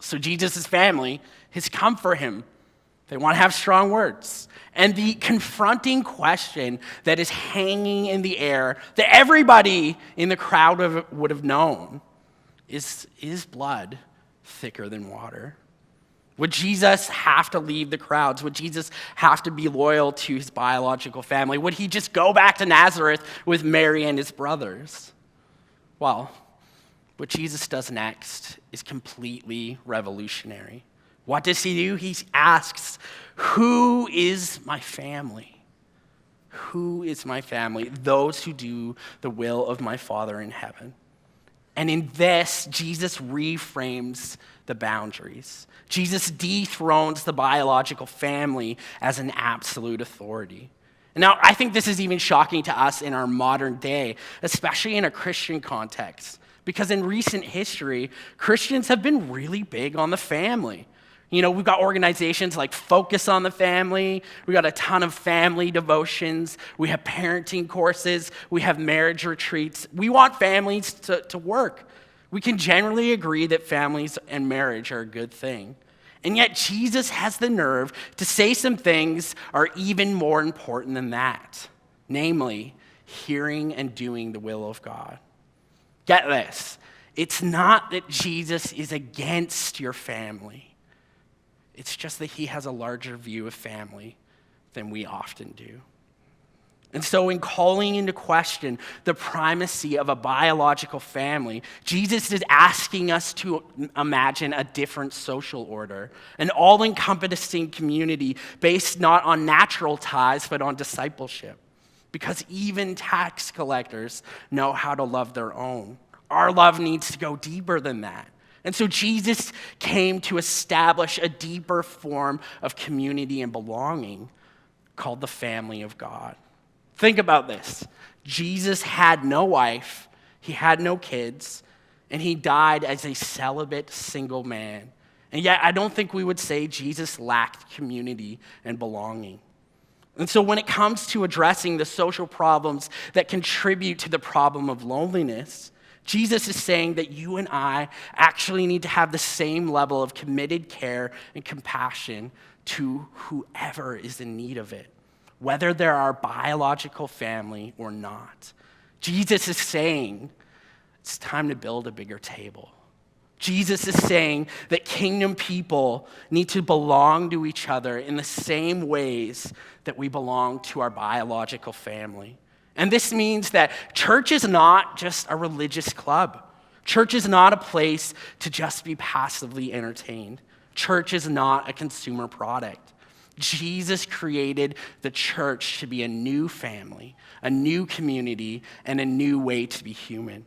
So Jesus' family has come for him. They want to have strong words. And the confronting question that is hanging in the air that everybody in the crowd would have known is blood thicker than water? Would Jesus have to leave the crowds? Would Jesus have to be loyal to his biological family? Would he just go back to Nazareth with Mary and his brothers? Well, what Jesus does next is completely revolutionary. What does he do? He asks, "Who is my family? Who is my family?" Those who do the will of my Father in heaven. And in this, Jesus reframes the boundaries. Jesus dethrones the biological family as an absolute authority. Now, I think this is even shocking to us in our modern day, especially in a Christian context, because in recent history, Christians have been really big on the family. You know, we've got organizations like Focus on the Family. We got a ton of family devotions. We have parenting courses. We have marriage retreats. We want families to work. We can generally agree that families and marriage are a good thing. And yet Jesus has the nerve to say some things are even more important than that. Namely, hearing and doing the will of God. Get this. It's not that Jesus is against your family. It's just that he has a larger view of family than we often do. And so in calling into question the primacy of a biological family, Jesus is asking us to imagine a different social order, an all-encompassing community based not on natural ties, but on discipleship. Because even tax collectors know how to love their own. Our love needs to go deeper than that. And so Jesus came to establish a deeper form of community and belonging called the family of God. Think about this. Jesus had no wife, he had no kids, and he died as a celibate single man. And yet I don't think we would say Jesus lacked community and belonging. And so when it comes to addressing the social problems that contribute to the problem of loneliness, Jesus is saying that you and I actually need to have the same level of committed care and compassion to whoever is in need of it, whether they're our biological family or not. Jesus is saying it's time to build a bigger table. Jesus is saying that kingdom people need to belong to each other in the same ways that we belong to our biological family. And this means that church is not just a religious club. Church is not a place to just be passively entertained. Church is not a consumer product. Jesus created the church to be a new family, a new community, and a new way to be human.